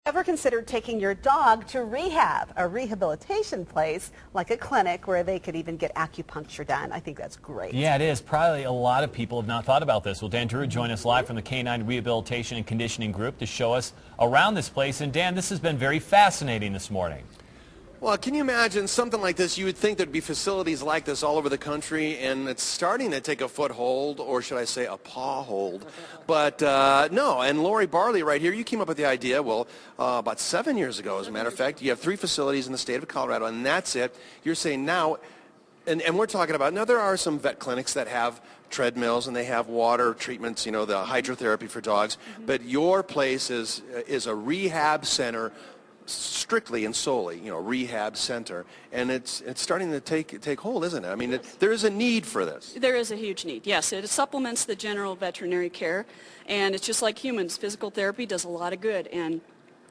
Ever considered taking your dog to rehab, a rehabilitation place like a clinic where they could even get acupuncture done? I think that's great. Yeah, it is. Probably a lot of people have not thought about this. Well, Dan Drew joined us live from the Canine Rehabilitation and Conditioning Group to show us around this place. And Dan, this has been very fascinating this morning. Well, can you imagine something like this? You would think there'd be facilities like this all over the country, and it's starting to take a foothold, or should I say a paw hold. But no, and Lori Barley right here, you came up with the idea, well, about 7 years ago, as a matter of fact. You have 3 facilities in the state of Colorado, and that's it. You're saying now, and we're talking about, now there are some vet clinics that have treadmills and they have water treatments, you know, the hydrotherapy for dogs, but your place is a rehab center, strictly and solely, you know, rehab center, and it's starting to take hold, isn't it? I mean, there is a need for this. There is a huge need, yes. It supplements the general veterinary care, and it's just like humans. Physical therapy does a lot of good, and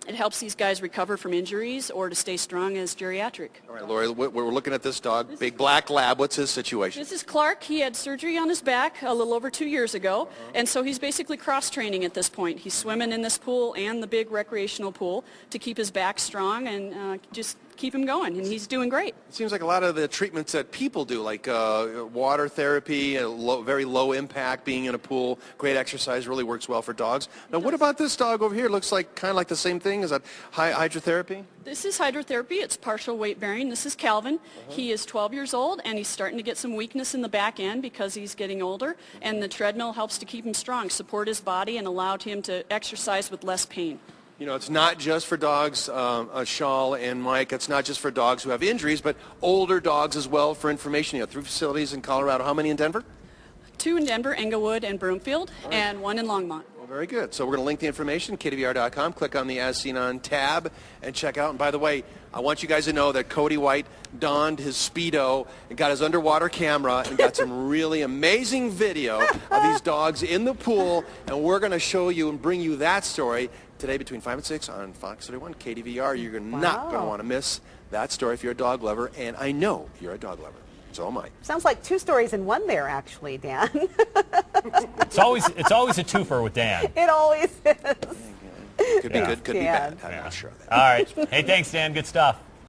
it helps these guys recover from injuries or to stay strong as geriatric. All right, Lori, we're looking at this dog, big black lab. What's his situation? This is Clark. He had surgery on his back a little over 2 years ago, and so he's basically cross-training at this point. He's swimming in this pool and the big recreational pool to keep his back strong and just keep him going, and he's doing great. It seems like a lot of the treatments that people do, like water therapy, very low impact, being in a pool, great exercise, really works well for dogs. Now, what about this dog over here? Looks like kind of like the same thing. Is that hydrotherapy? This is hydrotherapy. It's partial weight bearing. This is Calvin. He is 12 years old, and he's starting to get some weakness in the back end because he's getting older, and the treadmill helps to keep him strong, support his body, and allow him to exercise with less pain. You know, it's not just for dogs, Shawl and Mike, it's not just for dogs who have injuries, but older dogs as well. For information, you have 3 facilities in Colorado. How many in Denver? 2 in Denver, Englewood, and Broomfield, and 1 in Longmont. Well, very good. So we're going to link the information, KDVR.com. Click on the As Seen On tab and check out. And by the way, I want you guys to know that Cody White donned his Speedo and got his underwater camera and got some really amazing video of these dogs in the pool. And we're going to show you and bring you that story today between 5 and 6 on Fox 31 KDVR. You're not going to want to miss that story if you're a dog lover. And I know you're a dog lover. So am I. Sounds like 2 stories in one there, actually, Dan. It's always a twofer with Dan. It always is. Could be good, could be bad. I'm not sure of that. All right. Hey, thanks, Dan. Good stuff.